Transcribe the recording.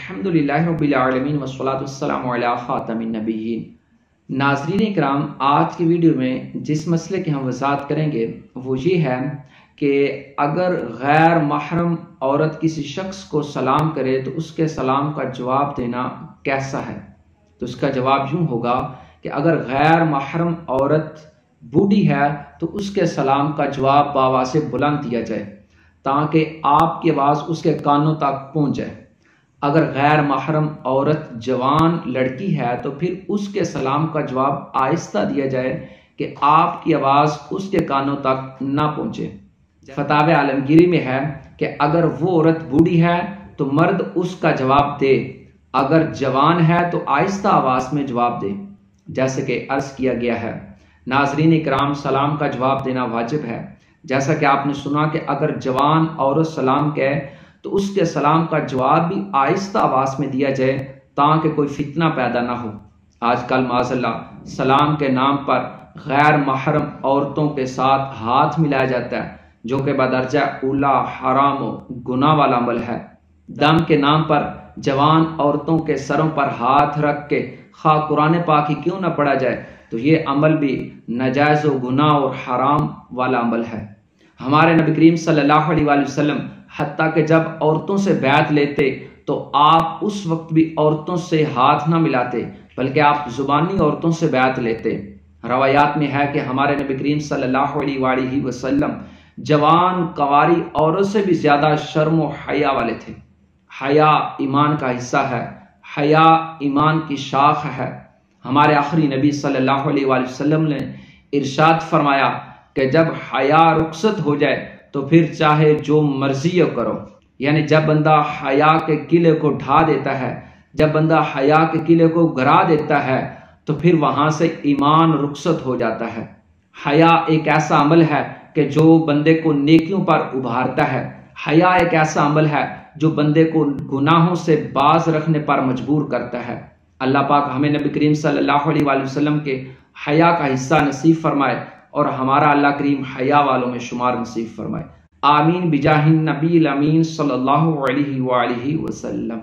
الحمدللہ رب العالمین والصلاة والسلام علی خاتم النبیین۔ ناظرین اکرام، آج کی ویڈیو میں جس مسئلے کی ہم وضاحت کریں گے وہ یہ ہے کہ اگر غیر محرم عورت کسی شخص کو سلام کرے تو اس کے سلام کا جواب دینا کیسا ہے۔ تو اس کا جواب یوں ہوگا کہ اگر غیر محرم عورت بوڑھی ہے تو اس کے سلام کا جواب بآواز بلند دیا جائے تاکہ آپ کی آواز اس کے کانوں تک پہنچ جائے۔ اگر غیر محرم عورت جوان لڑکی ہے تو پھر اس کے سلام کا جواب آہستہ دیا جائے کہ آپ کی آواز اس کے کانوں تک نہ پہنچے۔ فتاوی عالمگیری میں ہے کہ اگر وہ عورت بوڑھی ہے تو مرد اس کا جواب دے، اگر جوان ہے تو آہستہ آواز میں جواب دے، جیسے کہ عرض کیا گیا ہے۔ ناظرین اکرام، سلام کا جواب دینا واجب ہے، جیسا کہ آپ نے سنا کہ اگر جوان عورت سلام کہے تو اس کے سلام کا جواب بھی آہستہ آواز میں دیا جائے تاکہ کوئی فتنہ پیدا نہ ہو۔ آج کل معاذ اللہ سلام کے نام پر غیر محرم عورتوں کے ساتھ ہاتھ ملایا جاتا ہے، جو کہ بدرجہ اولا حرام و گناہ والا عمل ہے۔ دم کے نام پر جوان عورتوں کے سروں پر ہاتھ رکھ کے خواہ قرآن پاک ہی کیوں نہ پڑھا جائے تو یہ عمل بھی ناجائز و گناہ اور حرام والا عمل ہے۔ ہمارے نبی کریم صلی اللہ علیہ وآلہ وسلم حتیٰ کہ جب عورتوں سے بیعت لیتے تو آپ اس وقت بھی عورتوں سے ہاتھ نہ ملاتے بلکہ آپ زبانی عورتوں سے بیعت لیتے۔ روایات میں ہے کہ ہمارے نبی کریم صلی اللہ علیہ وآلہ وسلم جوان کنواری عورت سے بھی زیادہ شرم و حیا والے تھے۔ حیا ایمان کا حصہ ہے، حیا ایمان کی شاخ ہے۔ ہمارے آخری نبی صلی اللہ علیہ وآلہ وسلم نے ارشاد فرمایا کہ جب حیا رخصت ہو جائے تو پھر چاہے جو مرضی کرو، یعنی جب بندہ حیا کے قلعے کو ڈھا دیتا ہے، جب بندہ حیا کے قلعے کو گرا دیتا ہے تو پھر وہاں سے ایمان رخصت ہو جاتا ہے۔ حیا ایک ایسا عمل ہے کہ جو بندے کو نیکیوں پر ابھارتا ہے۔ حیا ایک ایسا عمل ہے جو بندے کو گناہوں سے باز رکھنے پر مجبور کرتا ہے۔ اللہ پاک ہمیں نبی کریم صلی اللہ علیہ وآلہ وسلم کے حیا کا حصہ نصیب فرمائے اور ہمارا اللہ کریم حیا والوں میں شمار نصیب فرمائے۔ آمین بجاہ النبی الامین صلی اللہ علیہ وآلہ وسلم۔